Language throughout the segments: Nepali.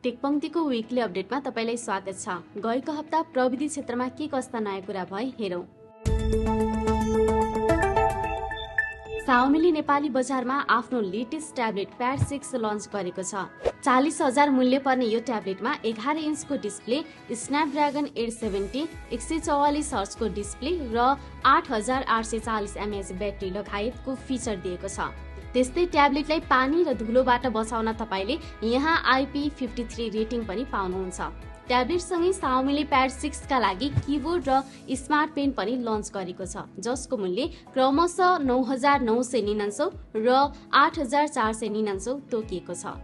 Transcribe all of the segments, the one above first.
टेकपंक्तिको वीकली अपडेटमा तपाईलाई स्वागत छ। गएको हप्ता प्रविधि क्षेत्रमा के कस्ता नयाँ कुरा भए हेरौं। Xiaomi नेपाली बजारमा आफ्नो लेटेस्ट ट्याब्लेट प्याड 6 लन्च गरेको छ। 40,000 मूल्य पर्ने यो ट्याब्लेटमा 11 इन्चको डिस्प्ले, स्न्यापड्रागन 870, 144 हर्जको डिस्प्ले र 8840 mAh ब्याट्री लगायतको फिचर दिएको छ। त्यस्तै ट्याब्लेटलाई पानी र धुलोबाट बचाउन तपाईले यहाँ IP53 रेटिङ पनि पाउनुहुन्छ। ट्याब्लेटसँगै Xiaomi प्याड 6 का लागि किबोर्ड र स्मार्ट पेन पनि लन्च गरेको छ, जसको मूल्य क्रमशः 9999 र 8499 तोकिएको छ।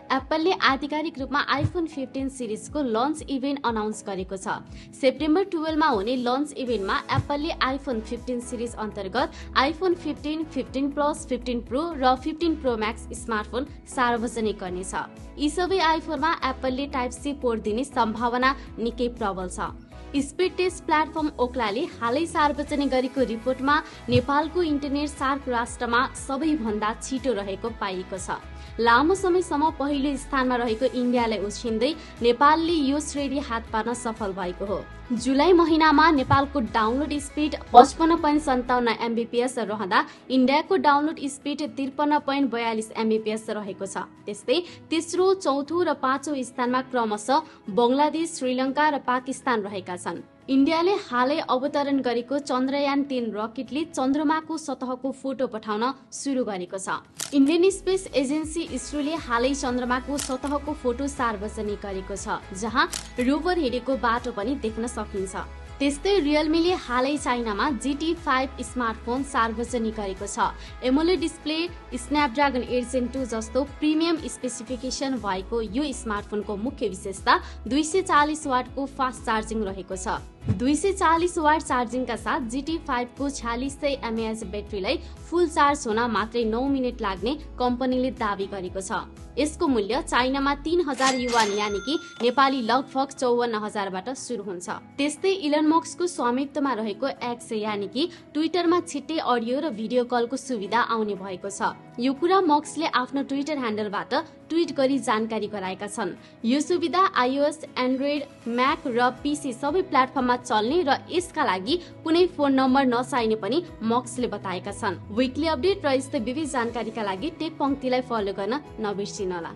एप्पलले आधिकारिक रूपमा आइफोन 15 सिरिजको लन्च इभेन्ट अनाउन्स गरेको छ। सेप्टेम्बर 12 मा हुने लन्च इभेन्टमा एप्पलले आइफोन 15 सिरिज अन्तर्गत आइफोन 15, 15 प्लस, 15 प्रो र 15 प्रो म्याक्स स्मार्टफोन सार्वजनिक गर्नेछ। यी सबै आइफोनमा एप्पलले टाइप सी पोर्ट दिने सम्भावना निकै प्रबल छ। स्पीड टेस्ट प्लेटफर्म ओक्लाले हालै सार्वजनिक गरेको रिपोर्टमा नेपालको इन्टरनेट सार्क राष्ट्रमा सबैभन्दा छिटो रहेको पाइएको छ। लामो समयसम्म पहिलो स्थानमा रहेको इन्डियालाई उछिन्दै नेपालले यो श्रेणी हात पार्न सफल भएको हो। जुलाई महिनामा नेपालको डाउनलोड स्पिड 55.57 Mbps रहँदा इन्डियाको डाउनलोड स्पिड 53.42 Mbps रहेको छ। त्यस्तै तेस्रो, चौथो र पाँचौं स्थानमा क्रमशः बंगलादेश, श्रीलङ्का र पाकिस्तान रहेका छन्। इन्डियाले हालै अवतरण गरेको चन्द्रयान 3 रकेटले चन्द्रमाको सतहको फोटो पठाउन सुरु गरेको छ। इन्डियन स्पेस एजेन्सी इसरोले हालै चन्द्रमाको सतहको फोटो सार्वजनिक गरेको छ, जहाँ रोभर हिँडेको बाटो पनि देख्न सकिन्छ। त्यस्तै रियलमीले हालै चाइनामा GT5 स्मार्टफोन सार्वजनिक गरेको छ। एमोलेड डिस्प्ले, स्न्यापड्रागन 8 Gen 2 जस्तो प्रिमियम स्पेसिफिकेसन भएको यो स्मार्टफोनको मुख्य विशेषता 240 वाटको फास्ट चार्जिङ रहेको छ। 240 वाट चार्जिङका साथ GT5 को 4600 mAh ब्याट्रीलाई फुल चार्ज हुन मात्रै 9 मिनेट लाग्ने कम्पनीले दावी गरेको छ। यसको मूल्य चाइनामा 3000 युवान यानि कि नेपाली लगभग 54000 बाट सुरु हुन्छ। त्यस्तै इलन मस्कको स्वामित्वमा रहेको एक्स यानि कि ट्विटरमा छिट्टै अडियो र भिडियो कलको सुविधा आउने भएको छ। यो कुरा मस्कले आफ्नो ट्विटर ह्यान्डलबाट ट्विट गरी जानकारी गराएका छन्। यो सुविधा iOS, एन्ड्रोइड, म्याक र पीसी सबै प्लेटफर्ममा चल्ने र यसका लागि कुनै फोन नम्बर नचाहिने पनि मस्कले बताएका छन्। वीकली अपडेट र यस्तै विविध जानकारीका लागि टेक पंक्तिलाई फलो गर्न नबिर्सिनुहोला।